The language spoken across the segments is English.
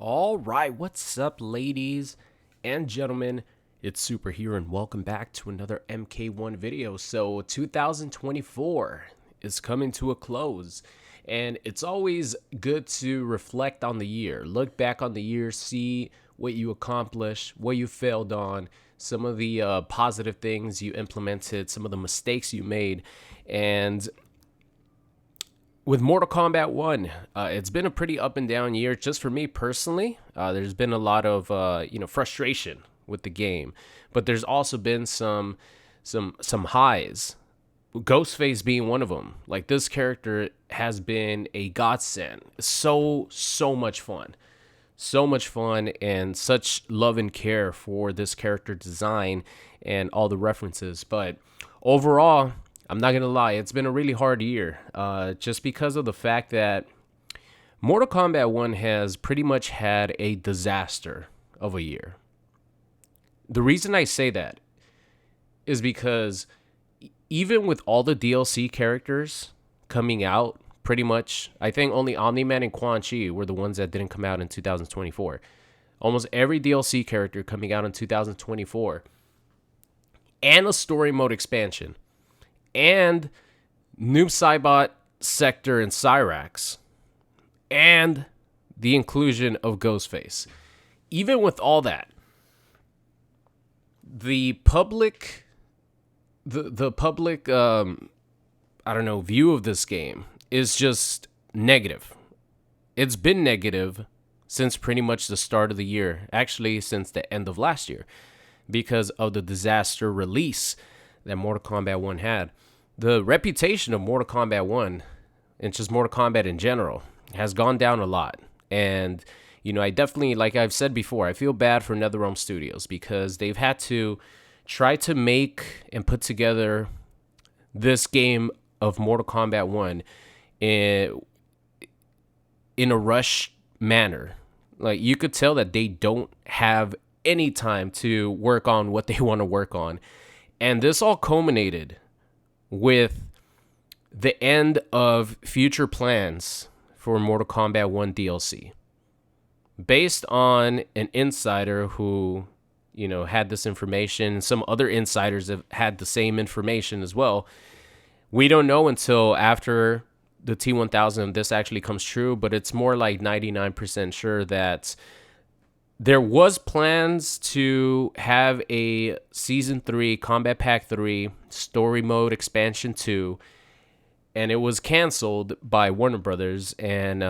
All right, what's up, ladies and gentlemen? It's Super here, and welcome back to another MK1 video. So, 2024 is coming to a close, and it's always good to reflect on the year, look back on the year, see what you accomplished, what you failed on, some of the positive things you implemented, some of the mistakes you made, and with Mortal Kombat 1, it's been a pretty up and down year just for me personally. There's been a lot of frustration with the game, but there's also been some highs. Ghostface being one of them. Like, this character has been a godsend. So much fun. So much fun and such love and care for this character design and all the references. But overall, I'm not going to lie, it's been a really hard year, just because of the fact that Mortal Kombat 1 has pretty much had a disaster of a year. The reason I say that is because even with all the DLC characters coming out, pretty much, I think only Omni-Man and Quan Chi were the ones that didn't come out in 2024. Almost every DLC character coming out in 2024, and a story mode expansion, and Noob Saibot, Sector, and Cyrax, and the inclusion of Ghostface. Even with all that, the public, view of this game is just negative. It's been negative since pretty much the start of the year, actually since the end of last year, because of the disaster release that Mortal Kombat 1 had. The reputation of Mortal Kombat 1 and just Mortal Kombat in general has gone down a lot. And, I definitely, like I've said before, I feel bad for NetherRealm Studios because they've had to try to make and put together this game of Mortal Kombat 1 in a rush manner. Like, you could tell that they don't have any time to work on what they want to work on. And this all culminated with the end of future plans for Mortal Kombat 1 DLC. Based on an insider who, had this information, some other insiders have had the same information as well. We don't know until after the T1000 this actually comes true, but it's more like 99% sure that there was plans to have a Season 3, Combat Pack 3, Story Mode Expansion 2, and it was canceled by Warner Brothers, and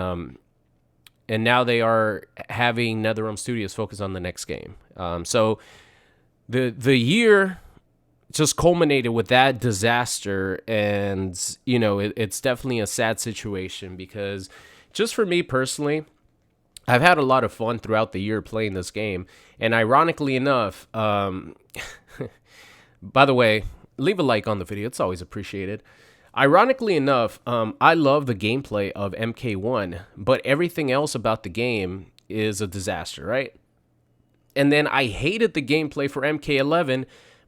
now they are having NetherRealm Studios focus on the next game. So the year just culminated with that disaster, and, it's definitely a sad situation because just for me personally, I've had a lot of fun throughout the year playing this game. And ironically enough, by the way, leave a like on the video. It's always appreciated. Ironically enough, I love the gameplay of MK1, but everything else about the game is a disaster, right? And then I hated the gameplay for MK11,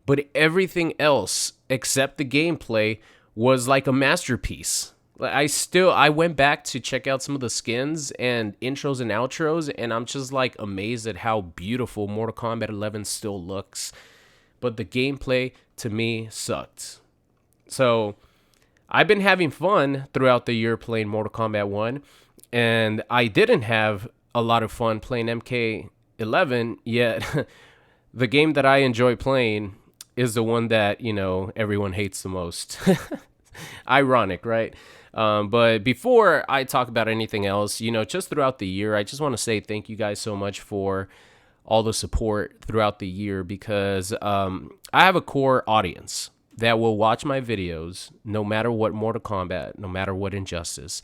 but everything else except the gameplay was like a masterpiece. I went back to check out some of the skins and intros and outros, and I'm just like amazed at how beautiful Mortal Kombat 11 still looks. But the gameplay to me sucked. So I've been having fun throughout the year playing Mortal Kombat 1, and I didn't have a lot of fun playing MK11, yet the game that I enjoy playing is the one that, everyone hates the most. Ironic, right? But before I talk about anything else, just throughout the year, I just want to say thank you guys so much for all the support throughout the year because I have a core audience that will watch my videos no matter what Mortal Kombat, no matter what Injustice,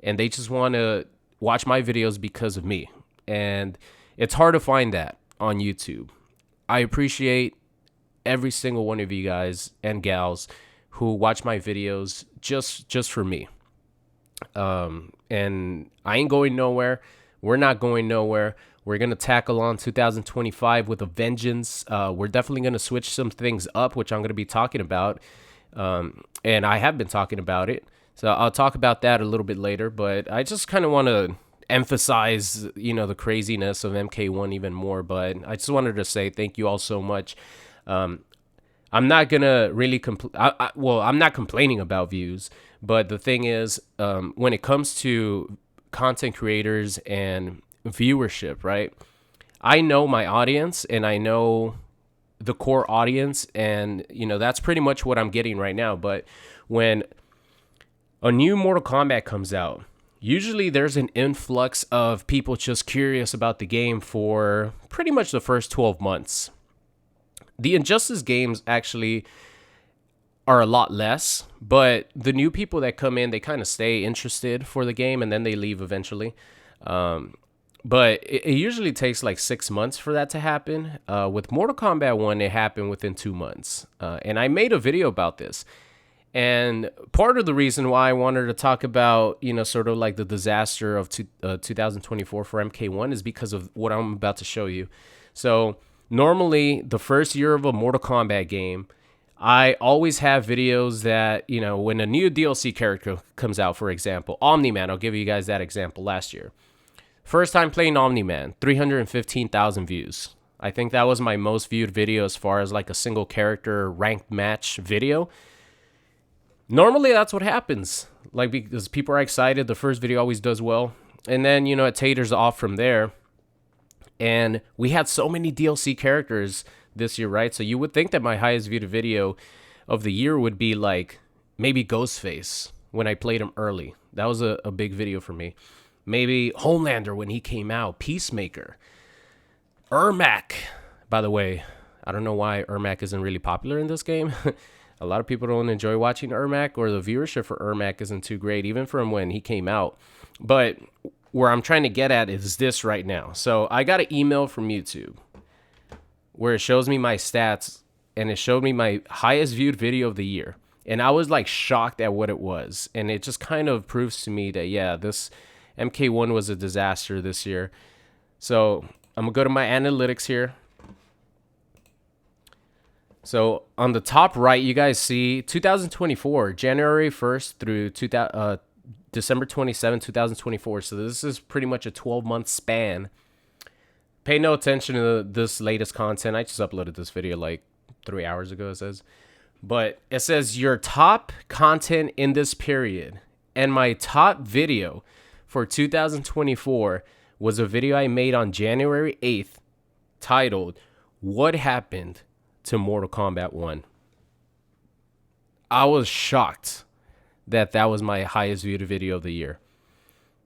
and they just want to watch my videos because of me. And it's hard to find that on YouTube. I appreciate every single one of you guys and gals who watch my videos just for me. And I ain't going nowhere. We're not going nowhere. We're going to tackle on 2025 with a vengeance. We're definitely going to switch some things up, which I'm going to be talking about. And I have been talking about it. So I'll talk about that a little bit later. But I just kind of want to emphasize, the craziness of MK1 even more. But I just wanted to say thank you all so much. I'm not gonna really I'm not complaining about views, but the thing is, when it comes to content creators and viewership, right? I know my audience and I know the core audience, and that's pretty much what I'm getting right now. But when a new Mortal Kombat comes out, usually there's an influx of people just curious about the game for pretty much the first 12 months. The Injustice games actually are a lot less, but the new people that come in, they kind of stay interested for the game and then they leave eventually. But it usually takes like 6 months for that to happen. With Mortal Kombat 1, it happened within 2 months. And I made a video about this. And part of the reason why I wanted to talk about, sort of like the disaster of 2024 for MK1 is because of what I'm about to show you. So normally, the first year of a Mortal Kombat game, I always have videos that, when a new DLC character comes out, for example, Omni-Man, I'll give you guys that example last year. First time playing Omni-Man, 315,000 views. I think that was my most viewed video as far as like a single character ranked match video. Normally, that's what happens. Like, because people are excited, the first video always does well. And then, it taters off from there. And we had so many DLC characters this year, right? So you would think that my highest viewed video of the year would be like maybe Ghostface when I played him early. That was a big video for me. Maybe Homelander when he came out. Peacemaker. Ermac. By the way, I don't know why Ermac isn't really popular in this game. A lot of people don't enjoy watching Ermac, or the viewership for Ermac isn't too great, even from when he came out. But where I'm trying to get at is this right now. So I got an email from YouTube where it shows me my stats, and it showed me my highest viewed video of the year. And I was like shocked at what it was. And it just kind of proves to me that, yeah, this MK1 was a disaster this year. So I'm gonna go to my analytics here. So on the top right, you guys see 2024, January 1st through December 27, 2024. So this is pretty much a 12-month span. Pay no attention to this latest content. I just uploaded this video like 3 hours ago, it says. But it says your top content in this period. And my top video for 2024 was a video I made on January 8th titled, What Happened to Mortal Kombat 1. I was shocked that was my highest viewed video of the year.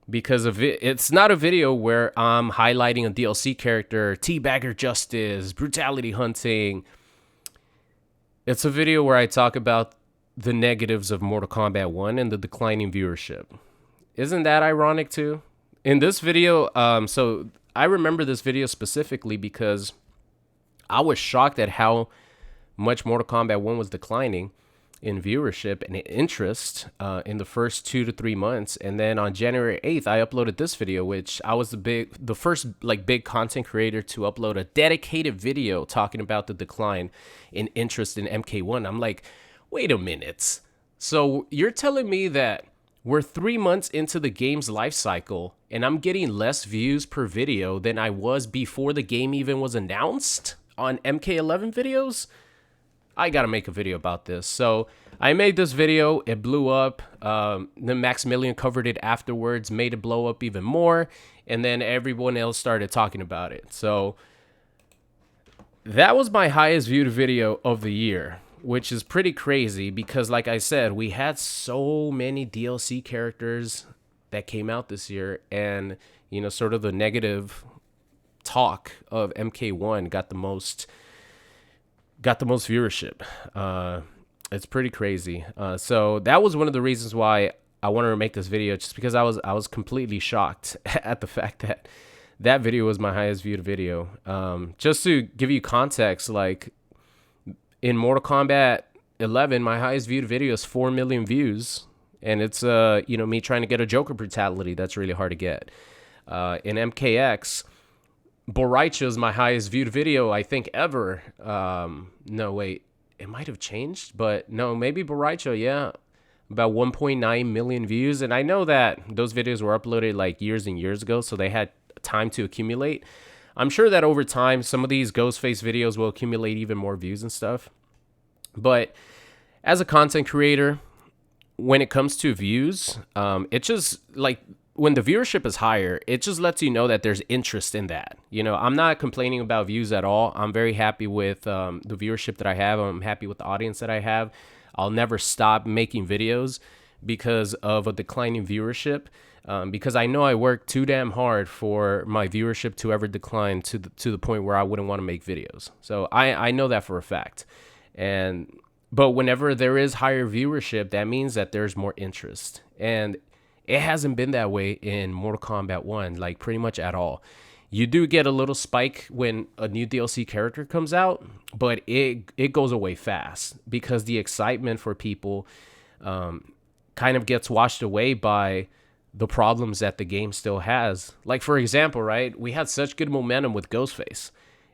Because of it, it's not a video where I'm highlighting a DLC character, teabagger justice, brutality hunting. It's a video where I talk about the negatives of Mortal Kombat 1 and the declining viewership. Isn't that ironic too? In this video, so I remember this video specifically because I was shocked at how much Mortal Kombat 1 was declining in viewership and interest in the first 2 to 3 months. And then on January 8th, I uploaded this video, which I was the first like big content creator to upload a dedicated video talking about the decline in interest in MK1. I'm like, wait a minute. So you're telling me that we're 3 months into the game's life cycle and I'm getting less views per video than I was before the game even was announced on MK11 videos? I gotta make a video about this. So I made this video, it blew up. Then Maximilian covered it afterwards, made it blow up even more, and then everyone else started talking about it. So that was my highest viewed video of the year, which is pretty crazy because, like I said, we had so many DLC characters that came out this year, and sort of the negative talk of MK1 got the most viewership. It's pretty crazy. So that was one of the reasons why I wanted to make this video, just because I was completely shocked at the fact that video was my highest viewed video. Just to give you context, like in Mortal Kombat 11, my highest viewed video is 4 million views, and it's me trying to get a Joker brutality that's really hard to get. In MKX, Boraicha is my highest viewed video, I think, ever. No, wait. It might have changed, but no, maybe Boraicha, yeah. about 1.9 million views. And I know that those videos were uploaded like years and years ago, so they had time to accumulate. I'm sure that over time, some of these Ghostface videos will accumulate even more views and stuff. But as a content creator, when it comes to views, it just like when the viewership is higher, it just lets you know that there's interest in that. You know, I'm not complaining about views at all. I'm very happy with the viewership that I have. I'm happy with the audience that I have. I'll never stop making videos because of a declining viewership. Because I know I work too damn hard for my viewership to ever decline to the point where I wouldn't want to make videos. So I know that for a fact. But whenever there is higher viewership, that means that there's more interest. And it hasn't been that way in Mortal Kombat 1, like pretty much at all. You do get a little spike when a new DLC character comes out, but it goes away fast because the excitement for people kind of gets washed away by the problems that the game still has. Like, for example, right, we had such good momentum with Ghostface.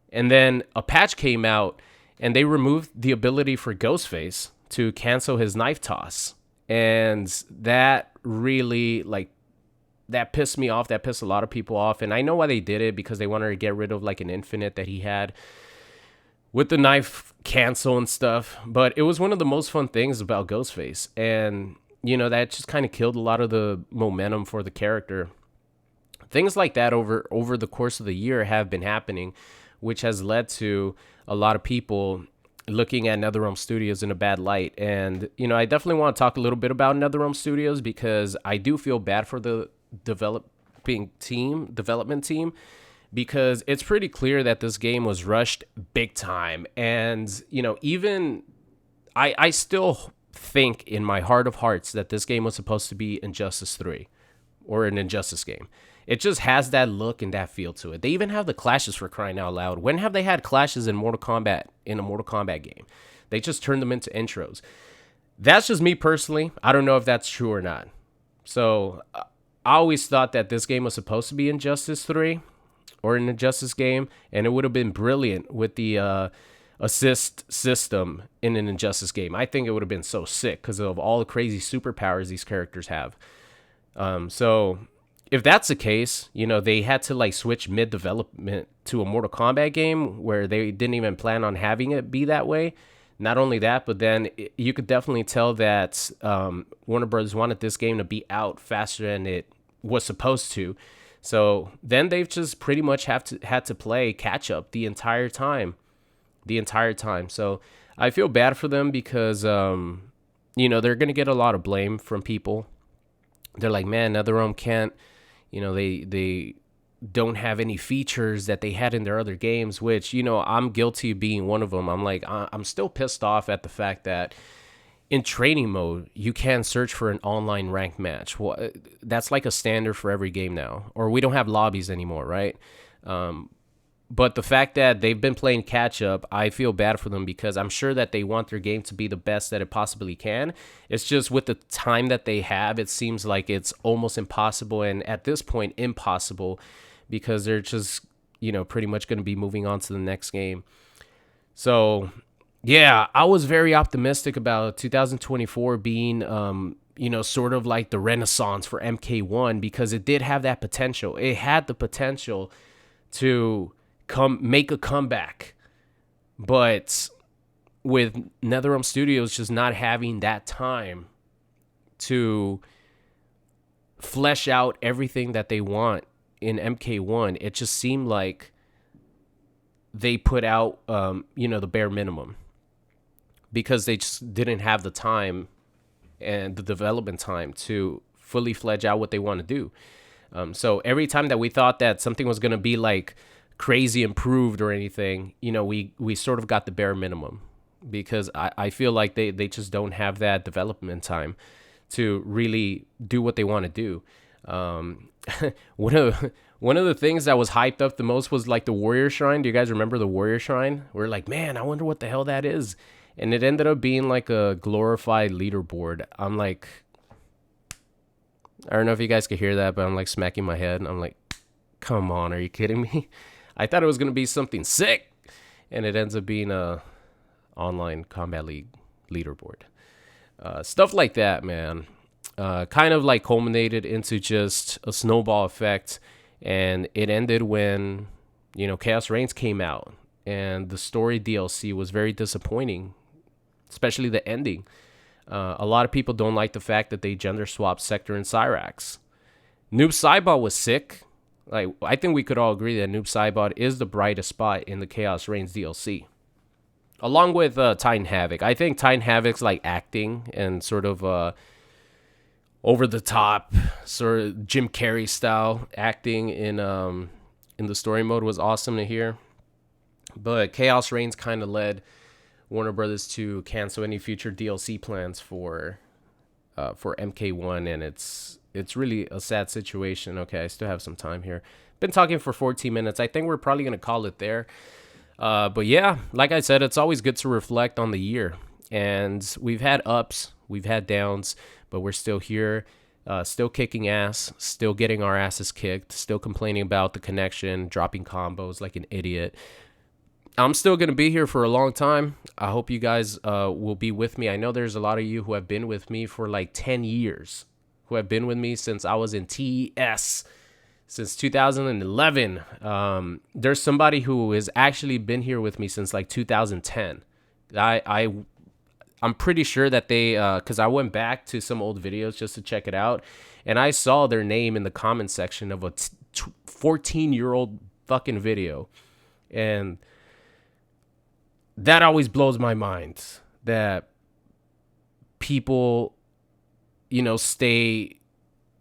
And then a patch came out and they removed the ability for Ghostface to cancel his knife toss. And that really, like, that pissed me off. That pissed a lot of people off. And I know why they did it, because they wanted to get rid of like an infinite that he had with the knife cancel and stuff. But it was one of the most fun things about Ghostface. And, you know, that just kind of killed a lot of the momentum for the character. Things like that over the course of the year have been happening, which has led to a lot of people looking at NetherRealm Studios in a bad light. And, you know, I definitely want to talk a little bit about NetherRealm Studios, because I do feel bad for the development team, because it's pretty clear that this game was rushed big time. And, you know, even I still think in my heart of hearts that this game was supposed to be Injustice 3 or an Injustice game. It just has that look and that feel to it. They even have the clashes, for crying out loud. When have they had clashes in Mortal Kombat, in a Mortal Kombat game? They just turned them into intros. That's just me personally. I don't know if that's true or not. So I always thought that this game was supposed to be Injustice 3 or an Injustice game, and it would have been brilliant with the assist system in an Injustice game. I think it would have been so sick because of all the crazy superpowers these characters have. So if that's the case, you know, they had to like switch mid-development to a Mortal Kombat game where they didn't even plan on having it be that way. Not only that, but then you could definitely tell that Warner Bros. Wanted this game to be out faster than it was supposed to. So then they've just pretty much had to play catch up the entire time. So I feel bad for them because, you know, they're going to get a lot of blame from people. They're like, man, NetherRealm can't, you know, they don't have any features that they had in their other games, which, you know, I'm guilty of being one of them. I'm like, I'm still pissed off at the fact that in training mode, you can search for an online ranked match. Well, that's like a standard for every game now, or we don't have lobbies anymore, right? But the fact that they've been playing catch up, I feel bad for them because I'm sure that they want their game to be the best that it possibly can. It's just with the time that they have, it seems like it's almost impossible. And at this point, impossible, because they're just, you know, pretty much going to be moving on to the next game. So, yeah, I was very optimistic about 2024 being, you know, sort of like the renaissance for MK1, because it did have that potential. It had the potential to make a comeback, but with NetherRealm Studios just not having that time to flesh out everything that they want in MK1, it just seemed like they put out, you know, the bare minimum, because they just didn't have the time and the development time to fully fledge out what they want to do. So every time that we thought that something was going to be like crazy improved or anything, you know, we sort of got the bare minimum, because I feel like they just don't have that development time to really do what they want to do. One of the things that was hyped up the most was like the Warrior Shrine. Do you guys remember the Warrior Shrine? We're like, man, I wonder what the hell that is. And it ended up being like a glorified leaderboard. I'm like, I don't know if you guys could hear that, but I'm like smacking my head. And I'm like, come on, are you kidding me? I thought it was going to be something sick, and it ends up being a online Combat League leaderboard. Stuff like that, man. Kind of like culminated into just a snowball effect, and it ended when Chaos Reigns came out, and the story DLC was very disappointing, especially the ending. A lot of people don't like the fact that they gender swapped Sector and Cyrax. Noob Saibot was sick. Like, I think we could all agree that Noob Saibot is the brightest spot in the Chaos Reigns DLC, along with Titan Havoc. I think Titan Havoc's like acting and sort of over the top, sort of Jim Carrey style acting in the story mode was awesome to hear. But Chaos Reigns kind of led Warner Brothers to cancel any future DLC plans for MK1, and it's really a sad situation. Okay, I still have some time here. Been talking for 14 minutes. I think we're probably gonna call it there. But yeah, like I said, it's always good to reflect on the year, and we've had ups, we've had downs, but we're still here, still kicking ass, still getting our asses kicked, still complaining about the connection, dropping combos like an idiot. I'm still going to be here for a long time. I hope you guys will be with me. I know there's a lot of you who have been with me for like 10 years, who have been with me since I was in TES, since 2011. There's somebody who has actually been here with me since like 2010. I'm pretty sure that they, because I went back to some old videos just to check it out, and I saw their name in the comment section of a 14-year-old fucking video. And that always blows my mind that people, stay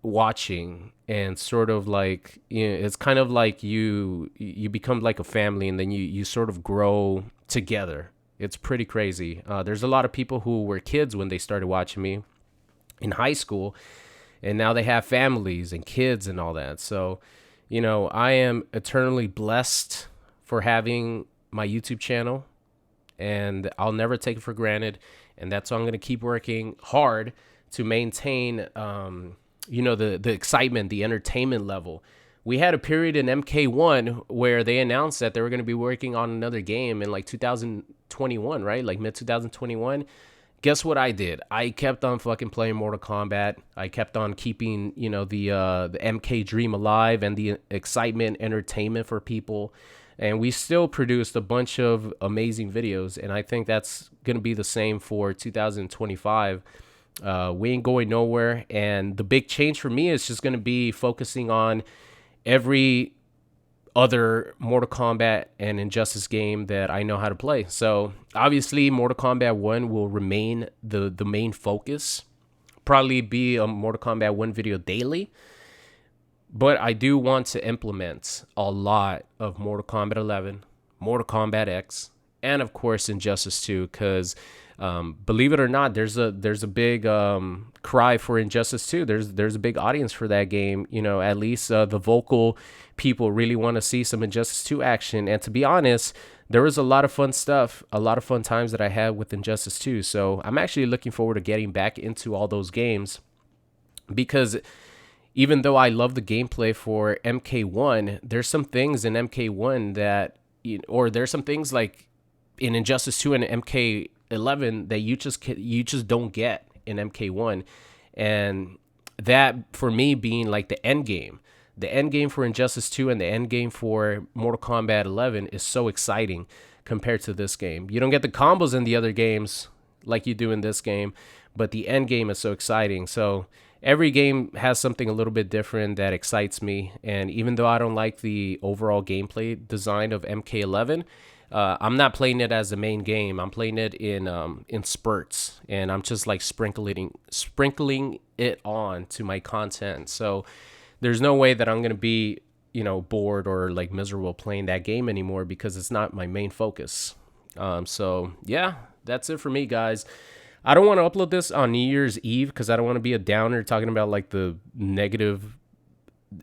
watching and sort of like, it's kind of like you become like a family, and then you sort of grow together. It's pretty crazy. There's a lot of people who were kids when they started watching me in high school, and now they have families and kids and all that. So, I am eternally blessed for having my YouTube channel, and I'll never take it for granted. And that's why I'm going to keep working hard to maintain, the excitement, the entertainment level. We had a period in MK1 where they announced that they were going to be working on another game in like 2021, right? Like mid 2021. Guess what I did? I kept on fucking playing Mortal Kombat. I kept on keeping, the MK dream alive and the excitement, entertainment for people. And we still produced a bunch of amazing videos, and I think that's going to be the same for 2025. We ain't going nowhere, and the big change for me is just going to be focusing on every other Mortal Kombat and Injustice game that I know how to play. So obviously Mortal Kombat 1 will remain the main focus, probably be a Mortal Kombat 1 video daily. But I do want to implement a lot of Mortal Kombat 11, Mortal Kombat X, and of course Injustice 2, because believe it or not, there's a big cry for Injustice 2. There's a big audience for that game. At least the vocal people really want to see some Injustice 2 action. And to be honest, there was a lot of fun stuff, a lot of fun times that I had with Injustice 2. So I'm actually looking forward to getting back into all those games, because even though I love the gameplay for MK1, there's some things in MK1 that, or there's some things like in Injustice 2 and MK11 that you just don't get in MK1. And that, for me, being like the end game for Injustice 2 and the end game for Mortal Kombat 11 is so exciting compared to this game. You don't get the combos in the other games like you do in this game, but the end game is so exciting. So every game has something a little bit different that excites me. And even though I don't like the overall gameplay design of MK11, I'm not playing it as the main game. I'm playing it in spurts, and I'm just like sprinkling it on to my content. So there's no way that I'm going to be, bored or like miserable playing that game anymore, because it's not my main focus. So yeah, that's it for me, guys. I don't want to upload this on New Year's Eve because I don't want to be a downer talking about like the negative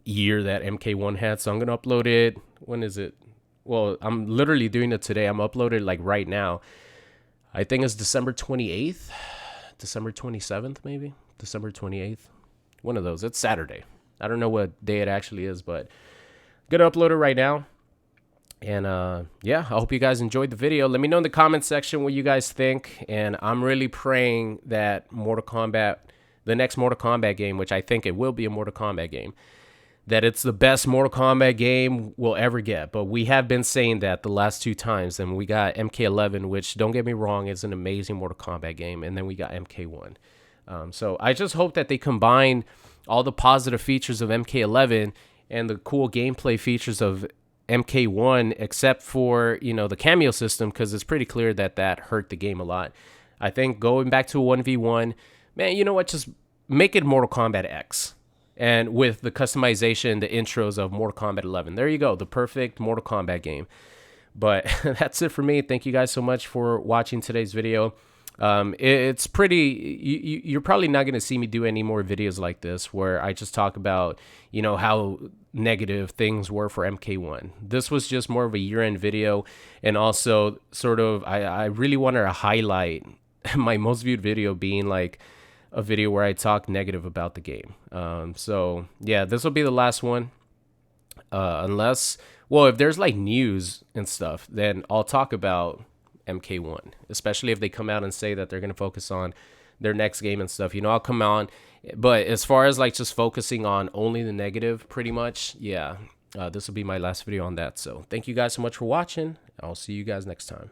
year that MK1 had. So I'm going to upload it. When is it? Well, I'm literally doing it today. I'm uploading like right now. I think it's December 28th, December 27th, maybe December 28th. One of those. It's Saturday. I don't know what day it actually is, but I'm going to upload it right now. And yeah, I hope you guys enjoyed the video. Let me know in the comment section what you guys think. And I'm really praying that Mortal Kombat, the next Mortal Kombat game, which I think it will be a Mortal Kombat game, that it's the best Mortal Kombat game we'll ever get. But we have been saying that the last 2 times. And we got MK11, which, don't get me wrong, is an amazing Mortal Kombat game. And then we got MK1. So I just hope that they combine all the positive features of MK11 and the cool gameplay features of MK1, except for, the cameo system, because it's pretty clear that hurt the game a lot. I think going back to a 1v1, man, you know what? Just make it Mortal Kombat X. And with the customization, the intros of Mortal Kombat 11. There you go, the perfect Mortal Kombat game. But that's it for me. Thank you guys so much for watching today's video. It's pretty, you're probably not going to see me do any more videos like this where I just talk about, how negative things were for MK1. This was just more of a year-end video. And also sort of, I really wanted to highlight my most viewed video being like a video where I talk negative about the game. So yeah, this will be the last one. Unless, well, if there's like news and stuff, then I'll talk about MK1, especially if they come out and say that they're going to focus on their next game and stuff. I'll come on. But as far as like just focusing on only the negative, pretty much, yeah, this will be my last video on that. So thank you guys so much for watching. I'll see you guys next time.